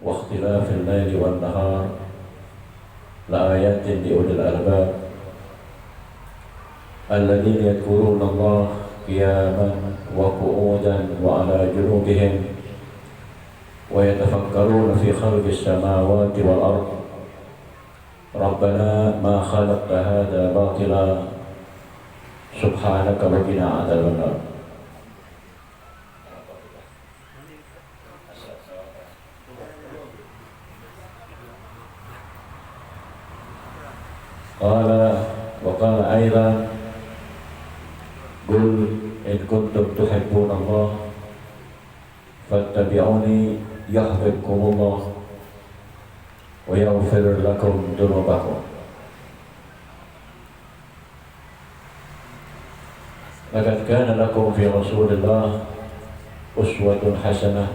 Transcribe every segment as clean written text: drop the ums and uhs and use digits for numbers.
واختلاف الليل والنهار لآيات لأولي الألباب الذين يذكرون الله قياما وقعودا وعلى جنوبهم ويتفكرون في خلق السماوات والأرض ربنا ما خلقت هذا باطلا سبحانك وقنا عذاب النار. وقال أيضا قل إن كنتم تحبون الله فاتبعوني يحببكم الله ويغفر لكم ذنوبكم. لقد كان لكم في رسول الله أسوة حسنة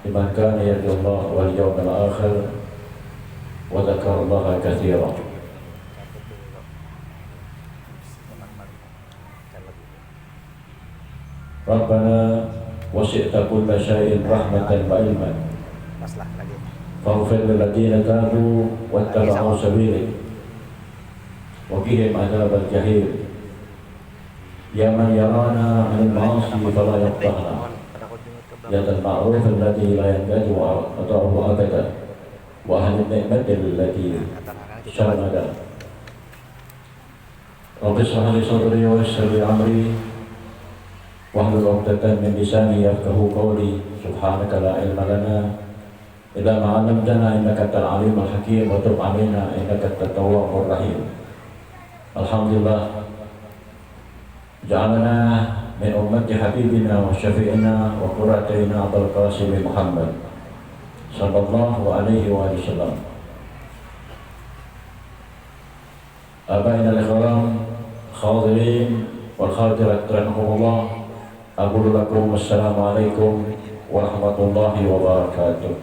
لمن كان يرجو الله واليوم الآخر وذكر الله كثيرا. ربنا وسعت كل شيء رحمة وعلما فاغفر للذين تابوا واتبعوا سبيلك وقهم عذاب الجحيم. يا من يرانا عن المعاصي فلا يقطعنا يد المعروف الذي لا ينقطع وأطاعه أبدا وأهل النعمة التي شرمدا. رب اشرح لي صدري ويسر لي أمري واحلل عقدة من لساني يفقهوا قولي. سبحانك لا علم لنا إلا ما علمتنا إنك أنت العليم الحكيم وتب علينا إنك أنت التواب الرحيم. الحمد لله جعلنا من أمة حبيبنا وشفيعنا وقرة عين أبي القاسم محمد صلى الله عليه وسلم. أبائنا الكرام الحاضرين والحاضرات رحمكم الله. أقول لكم السلام عليكم ورحمة الله وبركاته.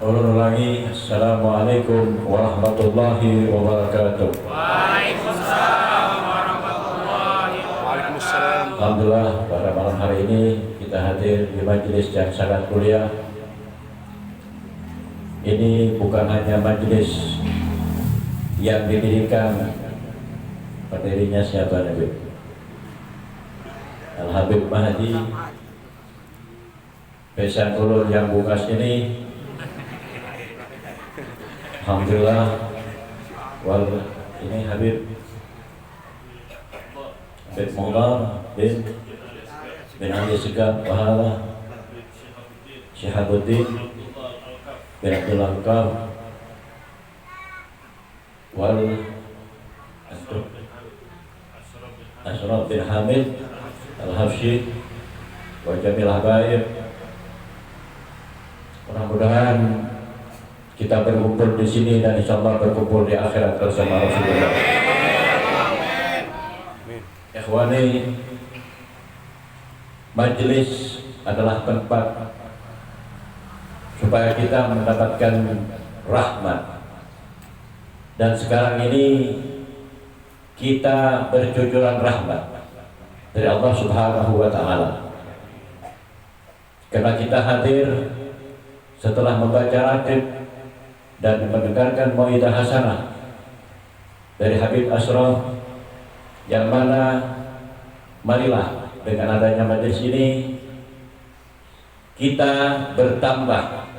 Ulun lagi, Assalamualaikum warahmatullahi wabarakatuh. Waalaikumsalam warahmatullahi wabarakatuh. Alhamdulillah pada malam hari ini kita hadir di majelis yang sangat mulia. Ini bukan hanya majelis yang didirikan pendirinya siapa Nabi Al-Habib Mahdi Besan Ulun yang bukas ini. Alhamdulillah ini Habib Mughal bin Ali Segaf Pahala Syihabuddin bin Abdullah Al-Qam wal Ashraf bin Hamid Al-Habsyi wa Jamil Habaib. Mudah-mudahan kita berkumpul di sini dan insyaallah berkumpul di akhirat bersama Rasulullah. Ikhwani, majelis adalah tempat supaya kita mendapatkan rahmat. Dan sekarang ini kita bercucuran rahmat dari Allah Subhanahu wa taala. Karena kita hadir setelah membaca ratib dan mendengarkan mau'idah hasanah dari Habib Ashraf, yang mana marilah dengan adanya majelis ini kita bertambah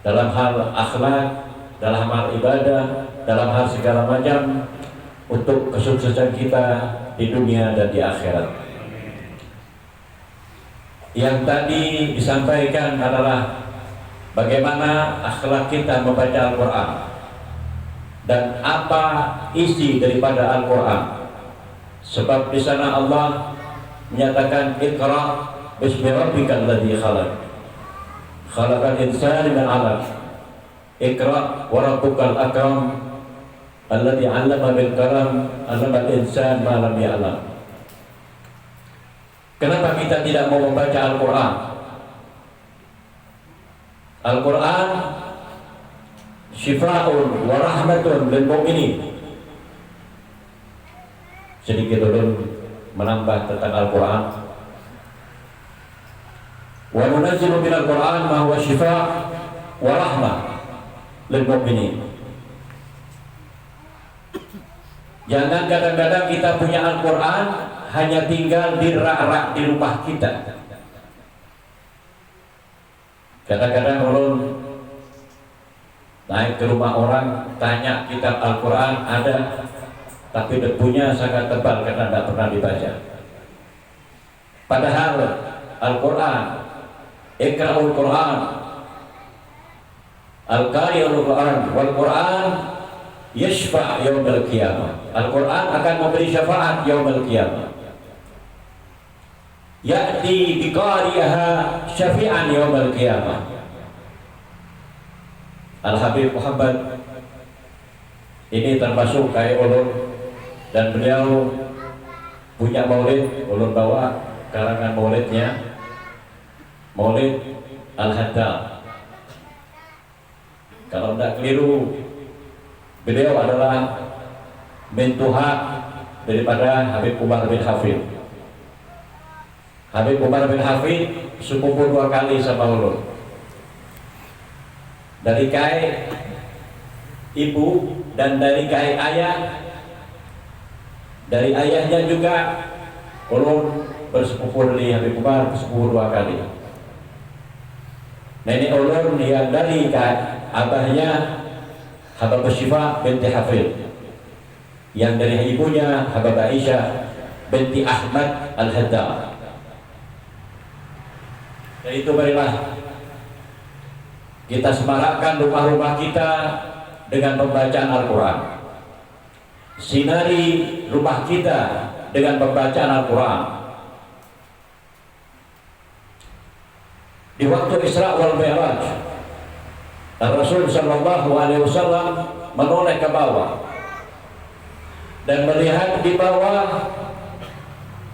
dalam hal akhlak, dalam hal ibadah, dalam hal segala macam untuk kesuksesan kita di dunia dan di akhirat. Yang tadi disampaikan adalah bagaimana akhlak kita membaca Al-Quran dan apa isi daripada Al-Quran. Sebab di sana Allah menyatakan Iqra bismi rabbikal ladzi khalaq. Khalaqal insana min 'alaq. Iqra wa rabbukal akram alladzi 'allama bil qalam 'allamal insana ma lam ya'lam. Kenapa kita tidak mau membaca Al-Quran? Al-Quran syifa'un wa rahmatun lil mu'minin. Sedikit dulu menambah tentang Al-Quran. Wa nunazzilu minal Qur'an ma huwa shifaa wa rahmah lil mu'minin. Jangan kadang-kadang kita punya Al-Quran hanya tinggal di rak-rak di rumah kita. Kadang-kadang ulun naik ke rumah orang, tanya kitab Al-Quran ada, tapi debunya sangat tebal karena tidak pernah dibaca. Padahal Al-Quran, Iqra'ul Quran, Al-Qari'ul Quran, wal Quran yashfa' yaumil qiyamah. Al-Quran akan memberi syafaat yaumil qiyamah. Ya'ti biqari'aha syafi'an yaumil qiyamah. Al-Habib Muhammad ini termasuk kayak ulun, dan beliau punya maulid. Ulun bawa karangan maulidnya, Maulid Al-Haddad. Kalau tidak keliru, beliau adalah mentuha daripada Habib Umar bin Hafid. Habib Umar bin Hafid sepupu 2 kali sama ulun. Dari kai ibu dan dari kai ayah. Dari ayahnya juga ulun bersepupu dari Habib Umar, bersepupu 2 kali. Nenek ulun yang dari abahnya Habib Syifa binti Hafid, yang dari ibunya Habib Aisyah binti Ahmad Al-Haddad. Dan itu marilah kita semarakkan rumah-rumah kita dengan pembacaan Al-Quran. Sinari rumah kita dengan pembacaan Al-Quran. Di waktu Isra wal Mi'raj, Rasul sallallahu alaihi wasallam menoleh ke bawah dan melihat di bawah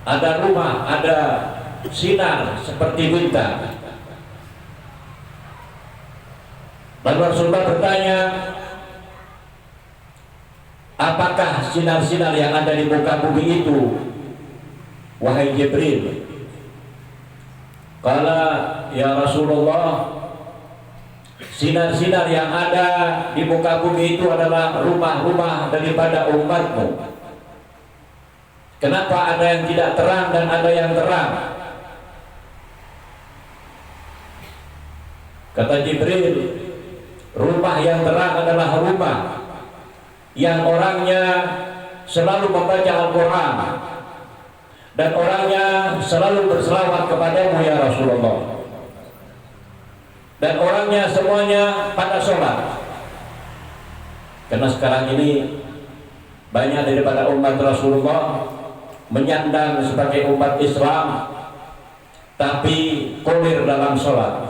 ada rumah, ada sinar seperti bintang. Lalu Rasulullah bertanya, apakah sinar-sinar yang ada di muka bumi itu, wahai Jibril? Qala, ya Rasulullah, sinar-sinar yang ada di muka bumi itu adalah rumah-rumah daripada umatmu. Kenapa ada yang tidak terang dan ada yang terang? Kata Jibril, rumah yang terang adalah rumah yang orangnya selalu membaca Al-Quran dan orangnya selalu berselawat kepadamu ya Rasulullah, dan orangnya semuanya pada sholat. Karena sekarang ini banyak daripada umat Rasulullah menyandang sebagai umat Islam tapi kolir dalam sholat.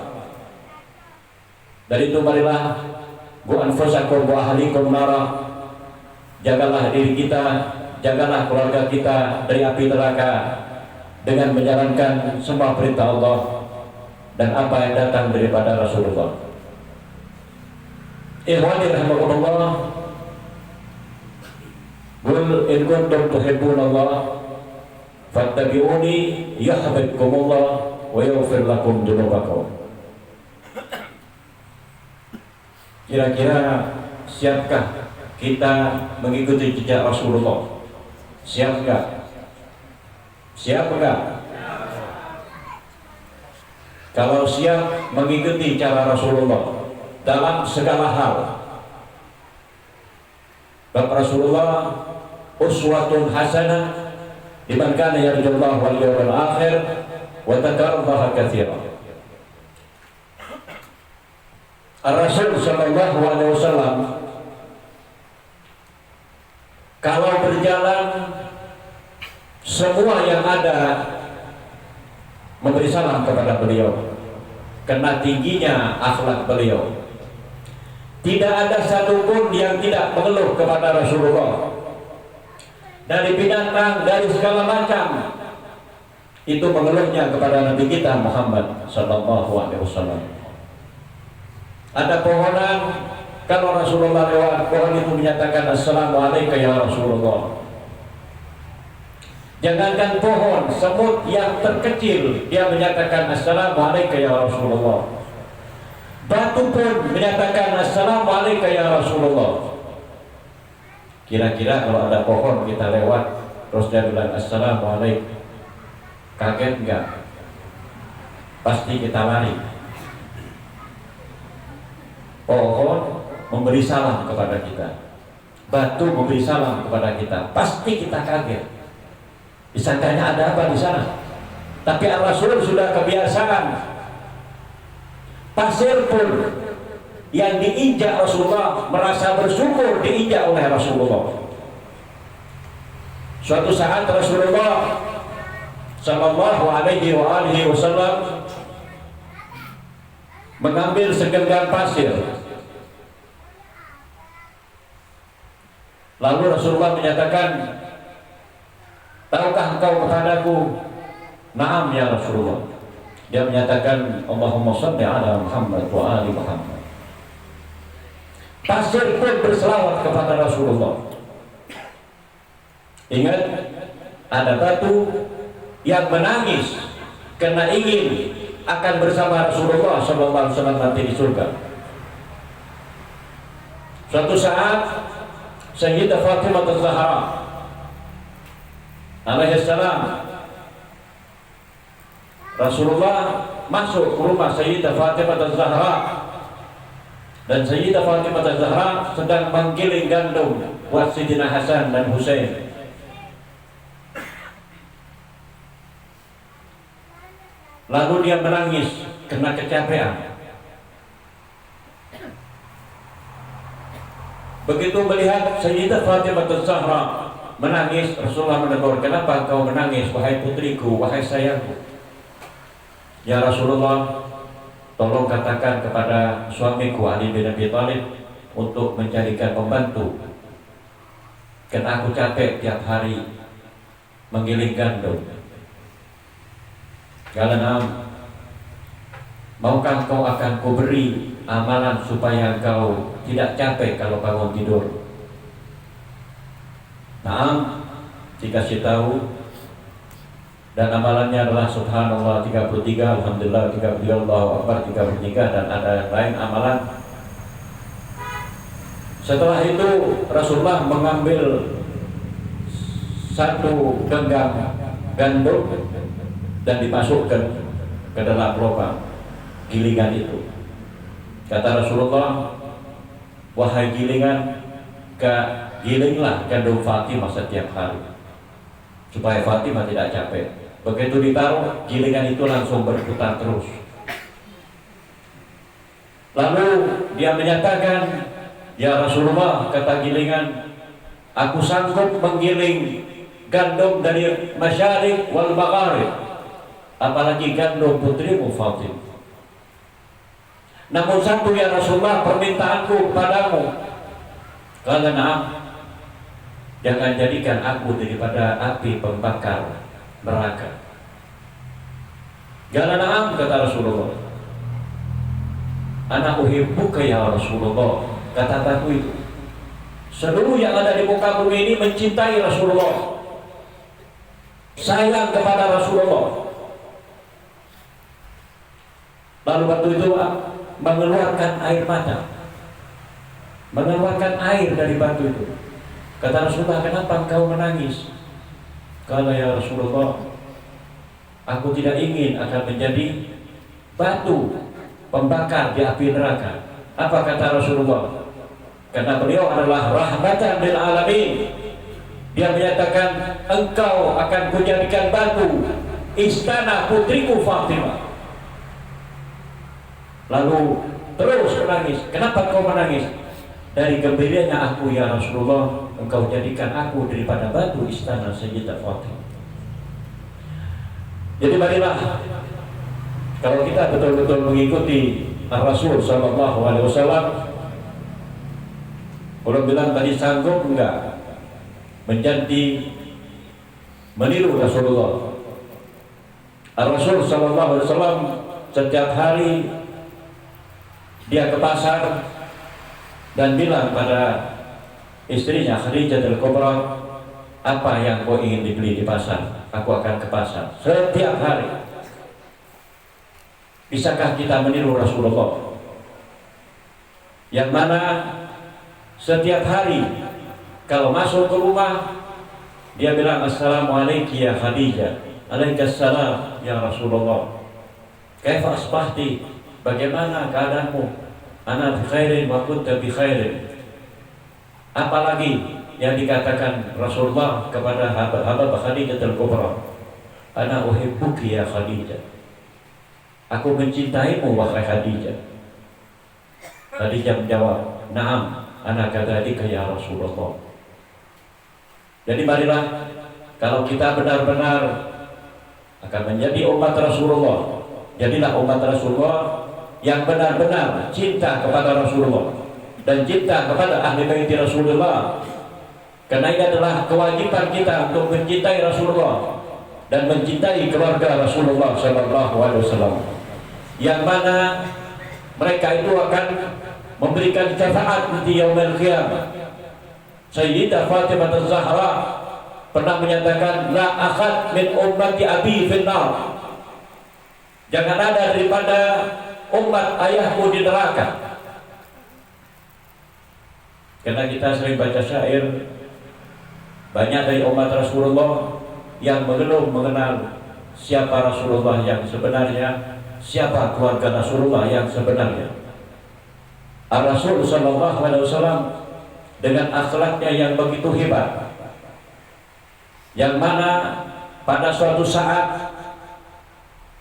Dari itu marilah bu anfusakum wa ahlikum nara, jagalah diri kita, jagalah keluarga kita dari api neraka dengan menjalankan semua perintah Allah dan apa yang datang daripada Rasulullah. Ikhwani rahimakumullah, qul in kuntum tuhibbunallah fattabi'uni yuhibbukumullah wa yaghfir lakum dzunubakum. Kira-kira siapkah kita mengikuti jejak Rasulullah? Siap enggak? Siap enggak? Kalau siap mengikuti cara Rasulullah dalam segala hal, Bapak Rasulullah uswatun hasanah liman kana yarjullaha wal yawmal akhir wa dzakarallaha katsiran. Rasul sallallahu alaihi wasallam kalau berjalan, semua yang ada memberi salam kepada beliau karena tingginya akhlak beliau. Tidak ada satupun yang tidak mengeluh kepada Rasulullah. Dari binatang, dari segala macam, itu mengeluhnya kepada Nabi kita Muhammad sallallahu alaihi wasallam. Ada pohonan, kalau Rasulullah lewat, pohon itu menyatakan assalamualaikum ya Rasulullah. Jangankan pohon, semut yang terkecil dia menyatakan assalamualaikum ya Rasulullah. Batu pun menyatakan assalamualaikum ya Rasulullah. Kira-kira kalau ada pohon kita lewat terus dia bilang assalamualaikum, kaget enggak? Pasti kita lari. Pohon memberi salam kepada kita, batu memberi salam kepada kita, pasti kita kaget. Disangkanya ada apa di sana? Tapi Rasul sudah kebiasaan. Pasir pun yang diinjak Rasulullah merasa bersyukur diinjak oleh Rasulullah. Suatu saat Rasulullah Sallallahu Alaihi Wasallam mengambil segenggam pasir. Lalu Rasulullah menyatakan, tahukah engkau kepadaku? Naam ya Rasulullah. Dia menyatakan Allahumma shalli ala Muhammad wa ali Muhammad. Pasir pun berselawat kepada Rasulullah. Ingat, ada batu yang menangis karena ingin akan bersama Rasulullah SAW nanti di surga. Suatu saat Sayyidah Fatimah Az-Zahra alaihissalam, Rasulullah masuk ke rumah Sayyidah Fatimah Az-Zahra, dan Sayyidah Fatimah Az-Zahra sedang menggiling gandum buat Sayyidina Hasan dan Husain. Lalu dia menangis karena kecapean. Begitu melihat Sayyidah Fatimah Az-Zahra menangis, Rasulullah menegur, kenapa kau menangis wahai putriku, wahai sayangku? Ya Rasulullah, tolong katakan kepada suamiku Ali bin Abi Thalib untuk mencarikan pembantu, karena aku capek tiap hari menggiling gandum. Karena maukah kau akan kuberi amalan supaya kau tidak capek kalau bangun tidur? Nah, dikasih tahu, dan amalannya adalah subhanallah 33, alhamdulillah 33, Allahu akbar 33, dan ada yang lain amalan. Setelah itu Rasulullah mengambil satu genggam gandum dan dimasukkan ke dalam lubang gilingan itu. Kata Rasulullah, wahai gilingan, gilinglah gandum Fatimah setiap hari supaya Fatimah tidak capek. Begitu ditaruh, gilingan itu langsung berputar terus. Lalu dia menyatakan, ya Rasulullah, kata gilingan, aku sanggup menggiling gandum dari masyariq wal magharib, apalagi gandum putrimu Fatimah. Namun satu ya Rasulullah, permintaanku kepadamu, kalau na'am, jangan jadikan aku daripada api pembakar neraka. Jangan na'am, kata Rasulullah. Ana uhibbuka ya Rasulullah, kata batu itu. Seluruh yang ada di muka bumi ini mencintai Rasulullah, sayang kepada Rasulullah. Lalu batu itu mengeluarkan air mata, mengeluarkan air dari batu itu. Kata Rasulullah, kenapa engkau menangis? Kala ya Rasulullah, aku tidak ingin akan menjadi batu pembakar di api neraka. Apa kata Rasulullah? Karena beliau adalah rahmatan lil alamin. Dia menyatakan, engkau akan kujadikan batu istana putriku Fatimah. Lalu terus menangis. Kenapa kau menangis? Dari gembiranya aku ya Rasulullah, engkau jadikan aku daripada batu istana Sayyidah Fatimah. Jadi marilah, kalau kita betul-betul mengikuti Rasul Sallallahu Alaihi Wasallam, orang bilang tadi sanggup enggak menjadi meniru Rasulullah. Rasul Sallallahu Alaihi Wasallam setiap hari dia ke pasar dan bilang pada istrinya Khadijah al-Kubra, Apa yang kau ingin dibeli di pasar? Aku akan ke pasar setiap hari. Bisakah kita meniru Rasulullah yang mana setiap hari kalau masuk ke rumah dia bilang assalamualaikum ya Khadijah, alaikassalam ya Rasulullah, kaifa asbahti, bagaimana keadaanmu, ana bi khairin wa kunta bi khairin. Apalagi yang dikatakan Rasulullah kepada hamba Khadijah al-Kubra, ana uhibbuki ya Khadijah, aku mencintaimu wahai Khadijah. Khadijah menjawab, na'am ana kadzalika ya Rasulullah. Jadi marilah kalau kita benar-benar akan menjadi umat Rasulullah, jadilah umat Rasulullah yang benar-benar cinta kepada Rasulullah dan cinta kepada ahli bait Rasulullah. Karena ini adalah kewajiban kita untuk mencintai Rasulullah dan mencintai keluarga Rasulullah Sallallahu Alaihi Wasallam, yang mana mereka itu akan memberikan syafaat di yaumil qiyamah. Sayyidah Fatimah Az-Zahra pernah menyatakan, la akhad min ummati abi finnar, jangan ada daripada umat ayahku di neraka. Karena kita sering baca syair, banyak dari umat Rasulullah yang belum mengenal siapa Rasulullah yang sebenarnya, siapa keluarga Rasulullah yang sebenarnya. Ar-Rasul Sallallahu Alaihi Wasallam dengan akhlaknya yang begitu hebat, yang mana pada suatu saat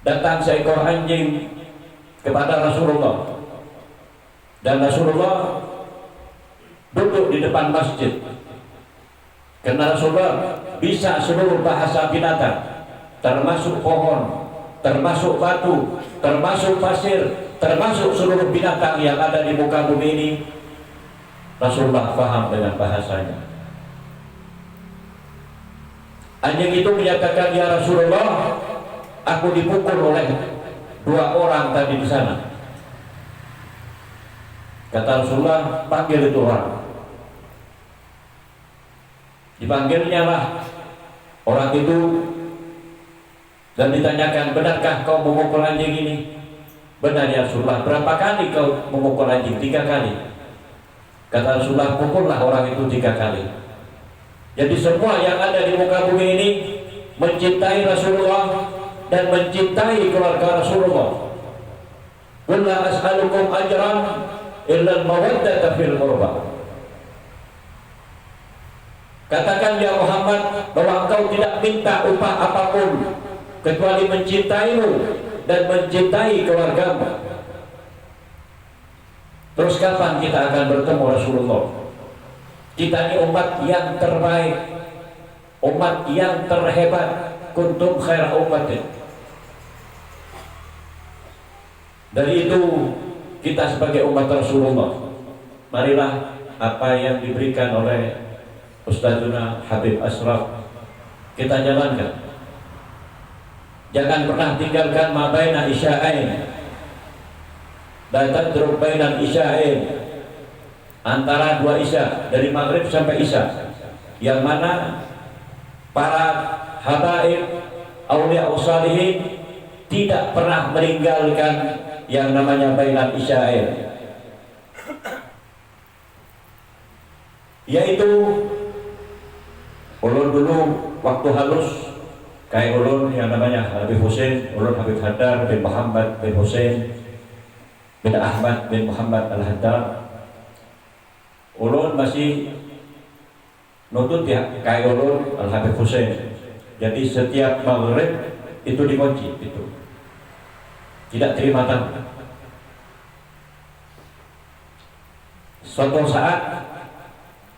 datang seekor anjing kepada Rasulullah, dan Rasulullah duduk di depan masjid. Karena Rasulullah bisa seluruh bahasa binatang, termasuk pohon, termasuk batu, termasuk pasir, termasuk seluruh binatang yang ada di muka bumi ini. Rasulullah paham dengan bahasanya. Anjing itu menyatakan, ya Rasulullah, aku dipukul oleh 2 orang tadi di sana. Kata Rasulullah, panggil itu orang. Dipanggilnya lah orang itu dan ditanyakan, benarkah kau memukul anjing ini? Benar ya Rasulullah. Berapa kali kau memukul anjing? 3 kali. Kata Rasulullah, pukullah orang itu 3 kali. Jadi semua yang ada di muka bumi ini mencintai Rasulullah dan mencintai keluarga Rasulullah. Qul la as'alukum ajran illa al-mawaddata fil qurba. Katakan ya Muhammad bahwa engkau tidak minta upah apapun kecuali mencintaimu dan mencintai keluargamu. Terus kapan kita akan bertemu Rasulullah? Kita ini umat yang terbaik, umat yang terhebat. Kuntum khaira ummatin. Dari itu kita sebagai umat Rasulullah, marilah apa yang diberikan oleh Ustadzuna Habib Ashraf kita jalankan. Jangan pernah tinggalkan ma baina isya'ain, la tadrub bainal isya'ain, antara 2 isya, dari maghrib sampai isya, yang mana para habaib aulia usalihin tidak pernah meninggalkan yang namanya bainal isya'ain, yaitu ulun dulu waktu halus kayak ulun yang namanya Habib Hussein, ulun Habib Haddar bin Muhammad bin Hussein bin Ahmad bin Muhammad Al-Haddar. Ulun masih nutut ya kayak ulun Al-Habib Hussein. Jadi setiap maghrib itu dikunci, itu tidak terima tamu. Suatu saat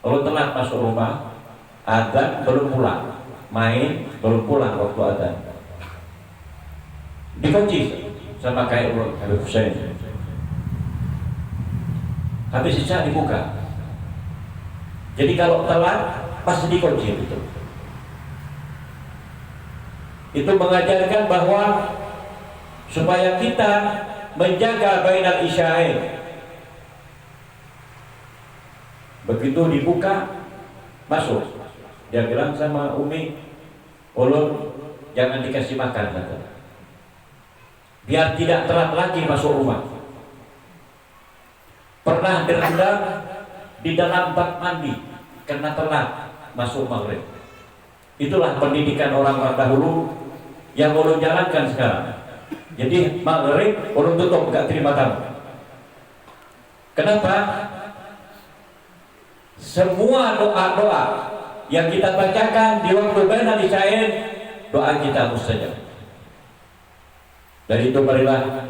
ulun telat masuk rumah, adzan belum pulang, main belum pulang waktu adzan, dikunci sama kayak ulun Habib Hussein. Habis isya dibuka. Jadi kalau telat pasti dikunci itu. Itu mengajarkan bahwa supaya kita menjaga bainal isya'ain. Begitu dibuka, masuk. Dia bilang sama Umi, ulun jangan dikasih makan, kata. Biar tidak telat lagi masuk rumah. Pernah direndam di dalam bak mandi karena telat masuk maghrib. Itulah pendidikan orang-orang dahulu yang ulun jalankan sekarang. Jadi maghrib ulun tutup, gak terima tamu. Kenapa? Semua doa-doa yang kita bacakan di waktu baina isyain, doa kita mustajab. Dari itu marilah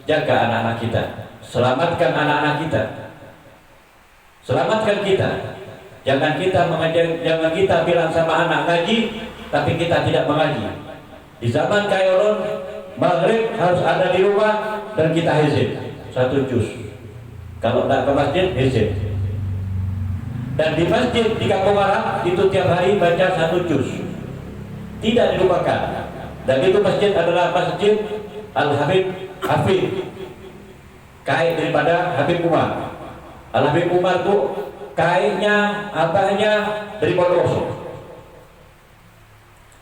jaga anak-anak kita, selamatkan anak-anak kita, selamatkan kita. Jangan kita bilang sama anak ngaji, tapi kita tidak mengaji. Di zaman Kairun, maghrib harus ada di rumah dan kita hizib 1 juz. Kalau tidak ke masjid, hizib. Dan di masjid di Kampung Arab itu tiap hari baca 1 juz, tidak dilupakan. Dan itu masjid adalah masjid Al-Habib Hafid, kai daripada Habib Umar. Al-Habib Umar itu kainya, abahnya dari Bondowoso.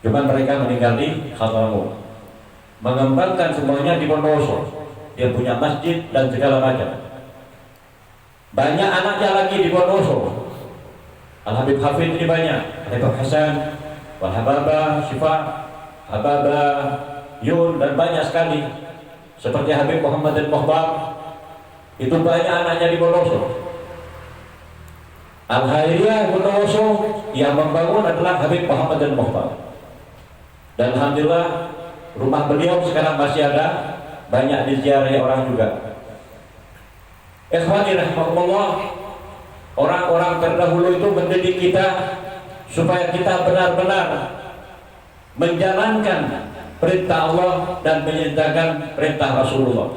Cuma mereka meninggal di Hadramaut, mengembangkan semuanya di Bondowoso. Dia punya masjid dan segala macam. Banyak anaknya lagi di Bondowoso. Al-Habib Hafid ini banyak, Habib Hasan, Wal-Hababa, Syifa, Hababa, Yun, dan banyak sekali. Seperti Habib Muhammad Al-Muhbar, itu banyak anaknya di Bondowoso. Al-Khairiyah Bondowoso yang membangun adalah Habib Muhammad Al-Muhbar. Dan alhamdulillah rumah beliau sekarang masih ada, banyak diziarahi orang juga. Ikhwani rahimahumullah, orang-orang terdahulu itu mendidik kita supaya kita benar-benar menjalankan perintah Allah dan menyertakan perintah Rasulullah.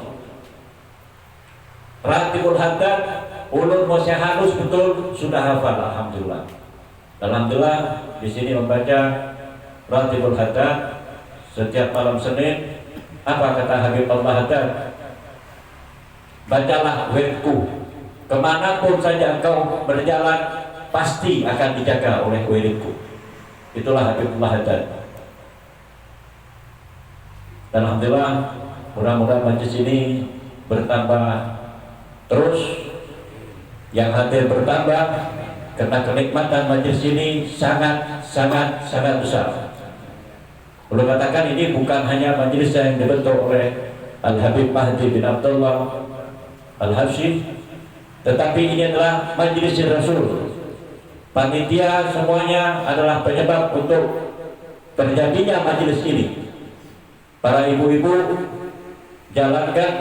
Ratibul Haddad, ulun Mosya halus betul sudah hafal, alhamdulillah. Alhamdulillah di sini membaca Ratibul Haddad setiap malam Senin. Apa kata Habib Allah Haddad? Bacalah wiridku, kemanapun saja engkau berjalan pasti akan dijaga oleh wiridku. Itulah Habibullah Haddad. Dan alhamdulillah mudah-mudahan majlis ini bertambah terus, yang hadir bertambah, karena kenikmatan majlis ini sangat besar. Perlu katakan ini bukan hanya majlis yang dibentuk oleh Al-Habib Mahdi bin Abdullah Al-Habsyi, tetapi ini adalah majlis Rasul. Panitia semuanya adalah penyebab untuk terjadinya majlis ini. Para ibu-ibu jalankan,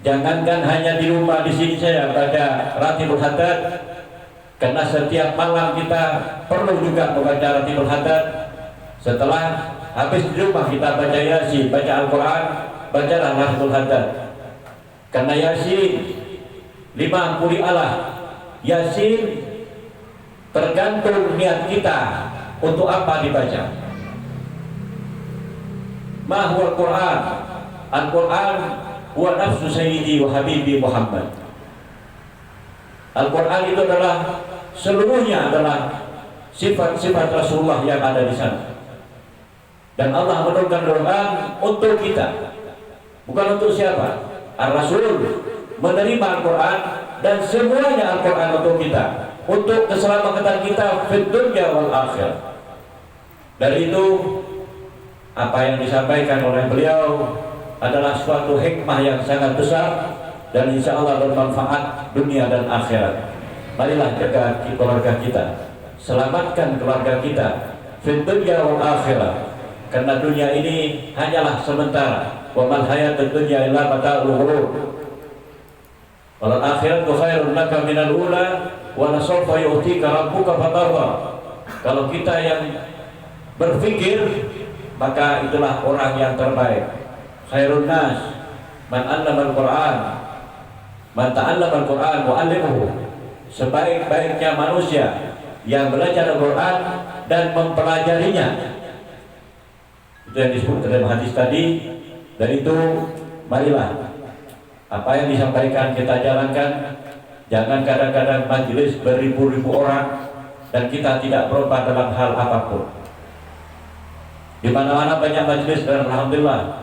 jangankan hanya di rumah, di sini saya baca Ratibul Haddad, karena setiap malam kita perlu juga membaca Ratibul Haddad. Setelah habis di rumah kita baca Yasin, baca Al-Quran, bacalah Ratibul Haddad. Karena Yasin 50 Allah, Yasin tergantung niat kita untuk apa dibaca. Ma huwa Al-Quran? Al-Quran huwa nafsu sayyidi wa habibi Muhammad. Al-Quran itu adalah seluruhnya adalah sifat-sifat Rasulullah yang ada di sana. Dan Allah menurunkan Quran untuk kita, bukan untuk siapa. Ar-Rasul menerima Al-Quran dan semuanya Al-Quran untuk kita, untuk keselamatan kita fid dunya wal akhirah. Dari itu apa yang disampaikan oleh beliau adalah suatu hikmah yang sangat besar dan insya Allah bermanfaat dunia dan akhirat. Marilah jaga keluarga kita, selamatkan keluarga kita fid dunya wal akhirah, karena dunia ini hanyalah sementara. Wa mal hayatud dunya illa mata'ul ghurur. Wal akhiratu khairun laka minal ula wa la sawfa yu'tika rabbuka fatarda. Kalau kita yang berpikir, maka itulah orang yang terbaik. Khairun nas man 'allama al-Qur'an, man ta'allama al-Qur'an wa 'allamahu. Sebaik-baiknya manusia yang belajar Al-Qur'an dan mempelajarinya. Itu yang disebut dalam hadis tadi. Dan itu marilah apa yang disampaikan kita jalankan. Jangan kadang-kadang majelis beribu-ribu orang, dan kita tidak berubah dalam hal apapun. Di mana-mana banyak majelis dan alhamdulillah.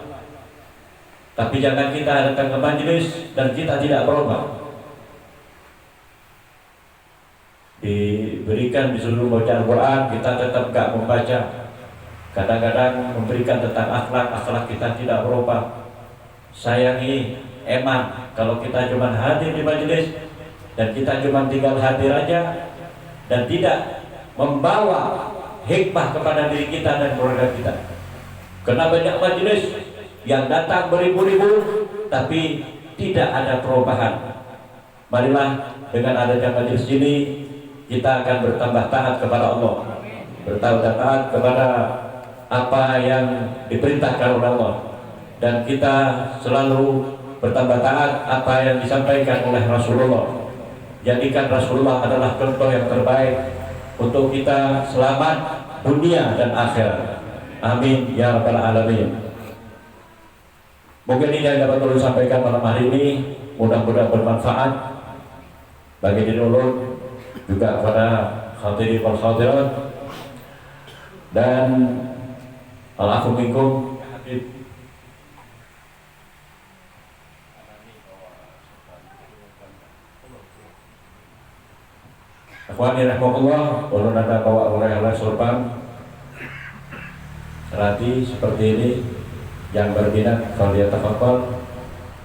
Tapi jangan kita datang ke majelis dan kita tidak berubah. Diberikan disuruh baca Al-Quran, kita tetap gak membaca. Kadang-kadang memberikan tentang akhlak kita tidak berubah. Sayangi, emang kalau kita cuma hadir di majelis dan kita cuma tinggal hadir aja dan tidak membawa hikmah kepada diri kita dan keluarga kita. Karena banyak majelis yang datang beribu-ribu tapi tidak ada perubahan. Marilah dengan adanya majelis ini kita akan bertambah taat kepada Allah, bertambah taat kepada apa yang diperintahkan oleh Allah, dan kita selalu bertambah taat apa yang disampaikan oleh Rasulullah. Jadikan Rasulullah adalah contoh yang terbaik untuk kita selamat dunia dan akhirat. Amin ya rabbal alamin. Mungkin ini yang dapat saya sampaikan malam hari ini, mudah-mudahan bermanfaat bagi diri ulun juga kepada khadirin wal khadirat, dan al-afu minkum. Akhwani rahmatullah, ulun ada bawa oleh-oleh sorban serati seperti ini. Yang berminat falyatafaddal.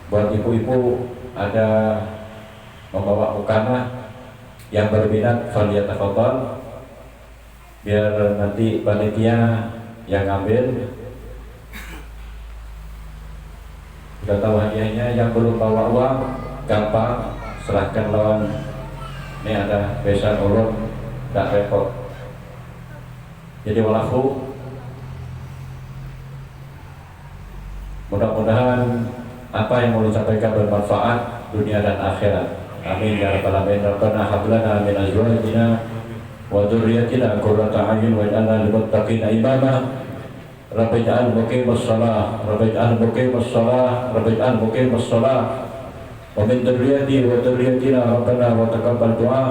Buat ibu-ibu ada membawa mukana. Yang berminat falyatafaddal, biar nanti panitia yang ngambil. Sudah tahu hadiahnya. Yang belum bawa uang gampang, serahkan lawan. Ini ada besan ulun, gak repot. Jadi walafu, mudah-mudahan apa yang mau disampaikan bermanfaat dunia dan akhirat. Amin ya rabbal alamin. Rabbana hab lana min azwajina wa dzurriyyatina qurrata a'yun waj'alna lil muttaqina imama. Rabbi ij'al muqimas shalah, Rabbi ij'al muqimas shalah, Rabbi ij'al muqimas shalah. Wa min dzurriyyati wa dzurriyyatina rabbana wa taqabbal du'a.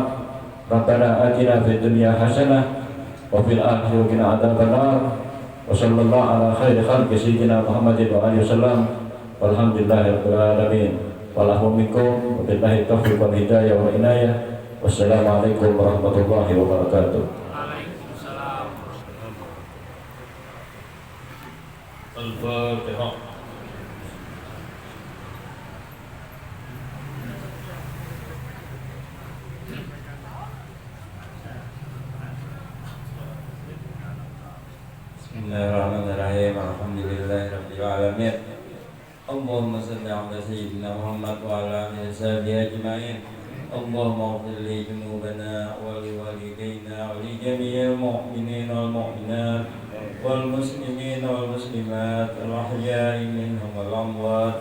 Rabbana atina fid dunya hasanah wa fil akhirati qina adzabannar. Wa sallallahu ala khairi khalqi sayyidina Muhammadin wa alihi wasallam. Walhamdulillahirabbil alamin. Wallahu minkum wa billahi taufiq wal hidayah wal inayah. Wassalamualaikum warahmatullahi wabarakatuh. Waalaikumsalam. Al-Fatihah. Bismillahirrahmanirrahim. Alhamdulillahirabbil alamin. Allahumma shalli ala sayyidina Muhammad wa ala alihi washabihi ajmain. Allahumma ighfir li dzunubana wa li walidayna wa li jami'il mu'minina wal mu'minat wal muslimina wal muslimat al ahya'i minhum wal amwat.